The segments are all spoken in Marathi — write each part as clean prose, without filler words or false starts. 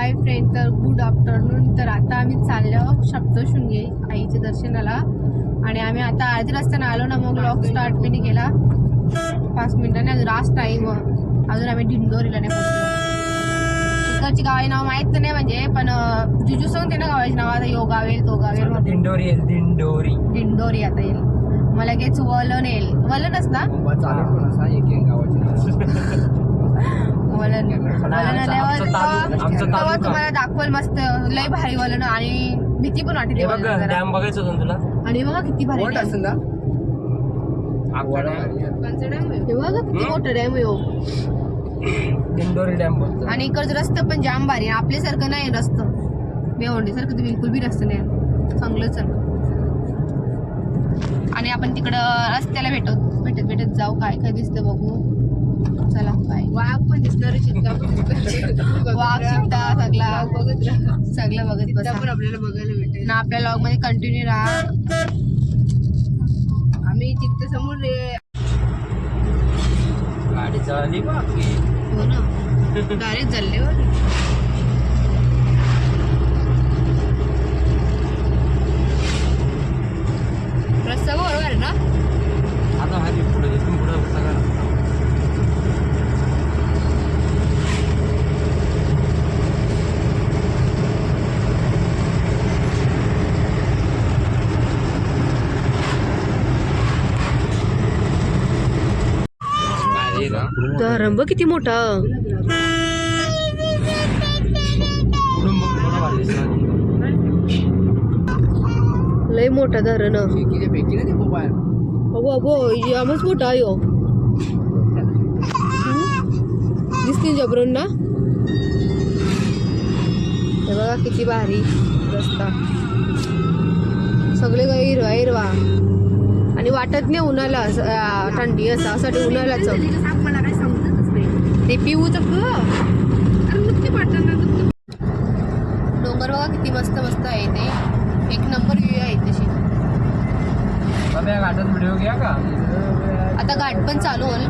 हाय फ्रेंड, तर गुड आफ्टरनून. तर आता आम्ही चाललो सप्तशृंगी आईच्या दर्शनाला आणि आम्ही आता अर्ध्या रस्त्याने आलो ना, मग ब्लॉग स्टार्ट पण नाही केला. 5 मिनिटांनी अजून लास्ट टाईम. अजून आम्ही दिंडोरीला नाही पोहोचलो. इकडची गावाचे नाव माहित नाही म्हणजे, पण जुजू सांगते ना गावाचे नाव. आता यो गाव येईल, तो गाव येईल, दिंडोरी येईल. दिंडोरी दिंडोरी आता येईल. मला लगेच वलन येईल. वलनच ना, वलन तेव्हा तुम्हाला दाखवल. मस्त लय भारी वलन आणि भीती पण वाटते. डॅम बघायचं होतं तुला. आणि बघा किती भारी डॅम. हे बघा किती मोठं डॅम आहे. दिंडोरी डॅम. आणि इकडचं रस्ता पण जाम भारी. आपल्यासारखं नाही रस्ता, बेवंडी सारखं तर बिलकुल बी रस्ता नाही, चांगलंच आहे. आणि आपण तिकडं रस्त्याला भेटत जाऊ. काय काय दिसतं बघू. चला बाय. वाघ पण दिसणार, चित्ता पण दिसणार. वाघ, चित्ता सगळं बघत बसा. पण आपल्याला बघायला भेटेल ना. आपल्या लॉग मध्ये कंटिन्यू राहा. आम्ही चित्त समोर गाडी चालली बाकी. हो ना, डायरेक्ट चालले बघ. रस्ता बरोबर आहे ना. आता हाती पुढे इथून पुढे सगळं रंब किती मोठा. लय मोठा धरण. अगो अगो आमच मोठा आहे. दिसतील जबरून ना. हे बघा किती भारी रस्ता. सगळे काही हिरवा हिरवा आणि वाटत नाही उन्हाला थंडी असं उन्हाळ्याच. ते पिऊच डोंगर बघा किती मस्त मस्त आहे. ते एक नंबर व्ह्यू आहे तशी. घाटात व्हिडिओ घ्या का. आता घाट पण चालू होईल.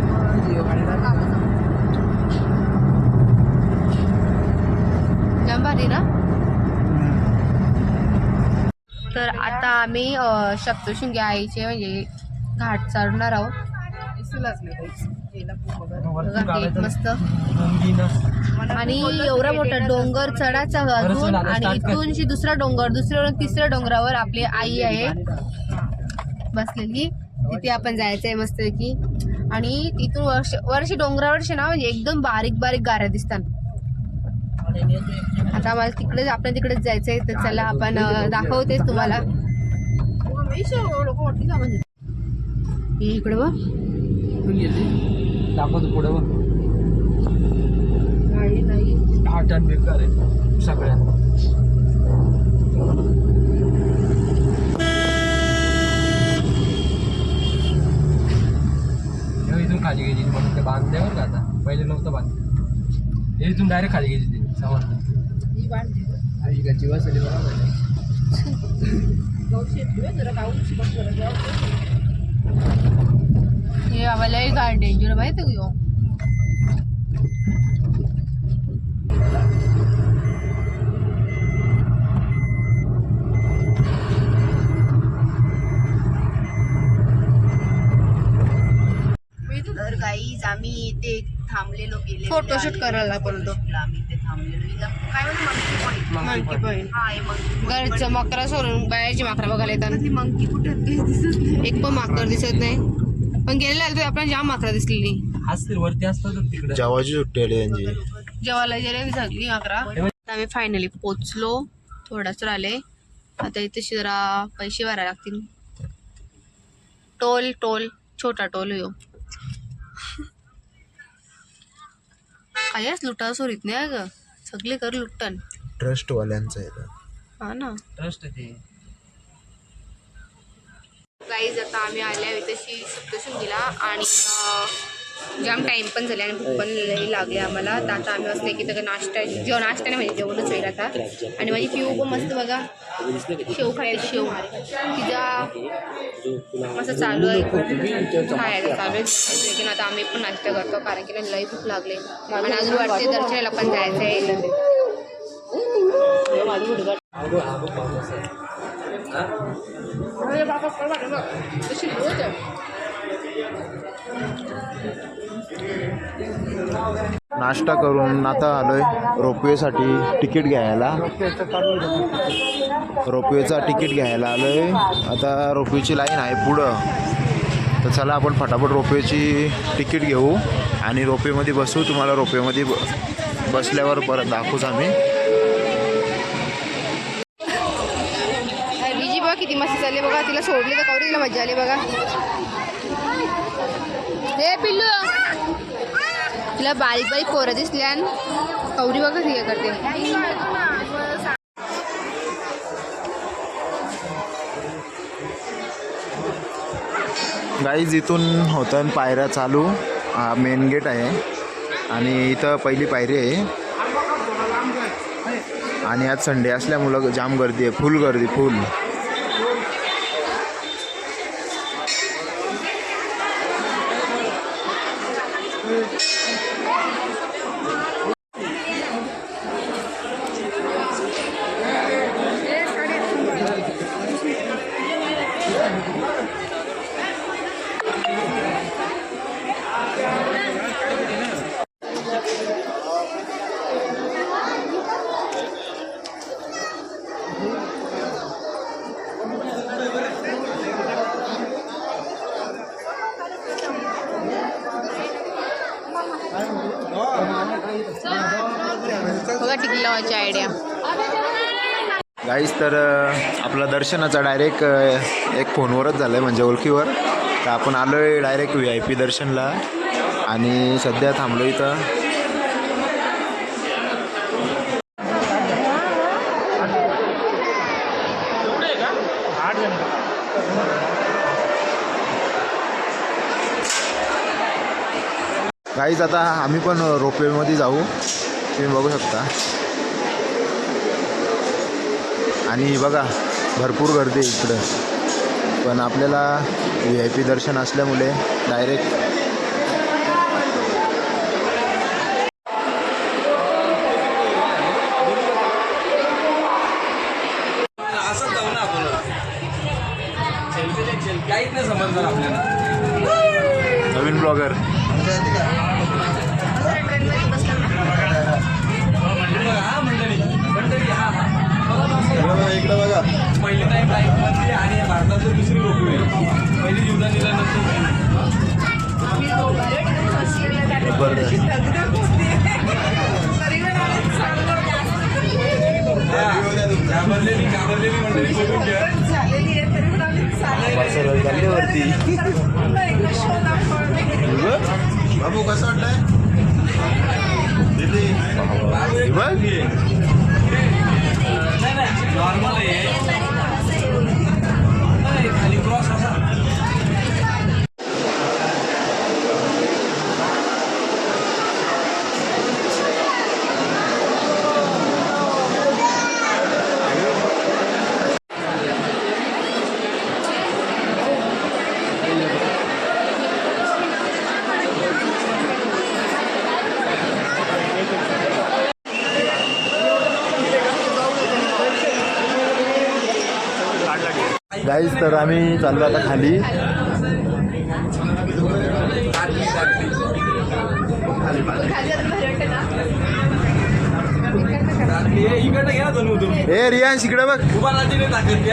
जाम भारी ना. तर आता आम्ही सप्तशृंगी आईचे म्हणजे घाट चढणार आहोत. मस्त. आणि एवढा मोठा डोंगर चढायचा अजून. आणि इथून दुसरा डोंगर, दुसऱ्यावरून तिसऱ्या डोंगरावर आपली आई आहे बसलेली. तिथे आपण जायचंय मस्त की. आणि तिथून वर्षी डोंगरावरशी ना म्हणजे एकदम बारीक बारीक गाऱ्या दिसतात. आता आम्हाला तिकडेच, आपण तिकडेच जायचंय. तर चला आपण दाखवतेच तुम्हाला. इकडे बघ दाखवतो पुढे बघ. नाही घाटात बेकार आहे सगळ्यांना. इथून खाली घ्यायची म्हणून ते बांधल्यावर का. आता पहिले नव्हतं बांधलं. इथून डायरेक्ट खाली घ्यायची ते समजलं. जीवासाठी हे आम्हाला काय डेंजर माहिती आहे का. तर गाईज आम्ही इथे थांबलेलो, गेले फोटोशूट करायला. पण तो आम्ही इथे थांबलेलो. काय मंकी पॉइंट. घरचं मकरा सोडून बायाची माकरा बघायला येतात. मंकी कुठे एक पण माकड दिसत नाही. पण गेलेला तर आपण जाम माकरा दिसलेली. असतील वरती असतात तिकडे. जेवायची सुट्टी आली त्यांची. जेवायला गेले सगळी माकरा. आम्ही फायनली पोचलो. थोडाच राहिले आता. इथे जरा पैसे भरायला लागतील. टोल छोटा टोल येऊ. कायच लुटा सोरीत नाही ग. सगळे कर लुटन. ट्रस्ट वाल्यांचं आहे. हा ना, ट्रस्ट ते. गाईज आता आम्ही आल्या तशी सप्तशृंगीला. आणि जाम टाइम पण झाले आणि भूक पण लागली आम्हाला. तर आता आम्ही असते की तर नाश्ता नाही म्हणजे जेवणच होईल आता. आणि माझी पिऊ पण मस्त बघा शेव खायला. शेव तिचा मस्त चालू आहे खायला चालू आहे. लेकिन आता आम्ही पण नाश्ता करतो कारण की लई भूक लागले. आणि अजून वाटते दर्शनाला पण जायचं आहे. नाश्ता करून आता आलोय रोपवेसाठी तिकीट घ्यायला. रोपवेचा तिकीट घ्यायला आलोय. आता रोपवेची लाईन आहे पुढं, तर चला आपण फटाफट रोपवेची तिकीट घेऊ आणि रोपवेमध्ये बसू. तुम्हाला रोपवेमध्ये बसल्यावर परत दाखवूच आम्ही. रिजी बघा किती मस्त चालली बघा. तिला सोडली तर कवरीला मजा आली बघा. हे पिल्लू तिला बारीक बारीक पोरं दिसल्या आणि कवरी बघा ती करते. गाईज इथून होतं पायऱ्या चालू. हा मेन गेट आहे आणि इथं पहिली पायरी आहे. आणि आज संडे असल्यामुळं जाम गर्दी आहे, फुल गर्दी फुल. बघा टिकली लावायची आयडिया. गाईज तर आपला दर्शनाचा डायरेक्ट एक फोनवरच झालं आहे, म्हणजे ओळखीवर. तर आपण आलो आहे डायरेक्ट VIP दर्शनला आणि सध्या थांबलो इथं. गाईज आता आम्ही पण रोपवेमध्ये जाऊ, तुम्ही बघू शकता. आणि बघा भरपूर गर्दी आहे इकडं, पण आपल्याला VIP दर्शन असल्यामुळे डायरेक्ट नवीन ब्लॉगर. इकडं बघा पहिली टाईम लाईफमध्ये आणि भारताचं दुसरी रोपवे पहिली युद्धा दिल्यानंतर घाबरलेली मंडळी बघून घ्या. वरती बाबू कसं वाटलंय नॉर्मल आहे खाली क्रॉस असा. गाईज तर आम्ही चाललो आता खाली. इकडे घ्या दोन ए रियांश इकडे बघ. उभा राहते टाकत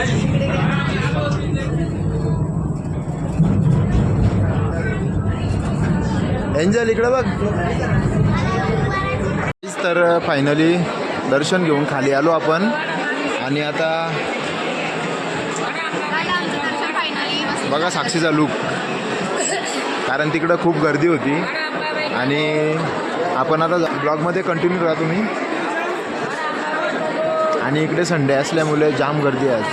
एंजल इकडे बघ. तर फायनली दर्शन घेऊन खाली आलो आपण. आणि आता बघा साक्षीचा लूक, कारण तिकडं खूप गर्दी होती. आणि आपण आता ब्लॉगमध्ये कंटिन्यू करा तुम्ही. आणि इकडे संडे असल्यामुळे जाम गर्दी आहे आज.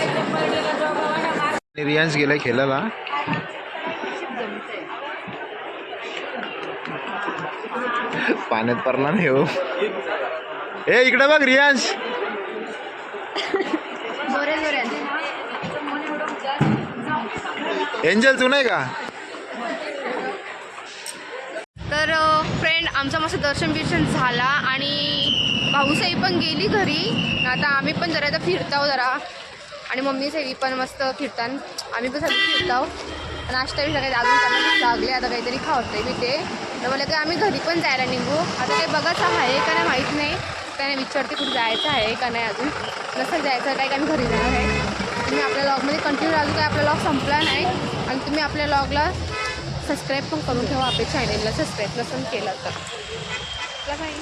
रियांश गेलाय खेळायला. पाण्यात पडला नाही हो. ए इकडे बघ रियांश. एंजल तू नाही का? तर फ्रेंड आमचं मस्त दर्शन बिर्शन झाला आणि भाऊसाई पण गेली घरी. आता आम्ही पण जरा आता फिरताव जरा आणि मम्मी साई पण मस्त फिरतात. आम्ही पण सगळी फिरताव. नाश्ता बी सगळ्यात अजून त्यांना लागले. आता काहीतरी खावतंय मी ते. तर मला की आम्ही घरी पण जायला निघू. आता काही बघायचं आहे का नाही माहीत नाही. त्याने विचारते कुठे जायचं आहे का नाही अजून. नसेल जायचं काय की आम्ही घरी जाणार आहे. तुम्ही आपल्या लॉगमध्ये कंटिन्यू राहू. काय आपला लॉग संपला नाही. आणि तुम्ही आपल्या लॉगला सबस्क्राईब पण करून ठेवा. आपल्या चॅनेलला सबस्क्राईब नसेल केलं तर. बाय.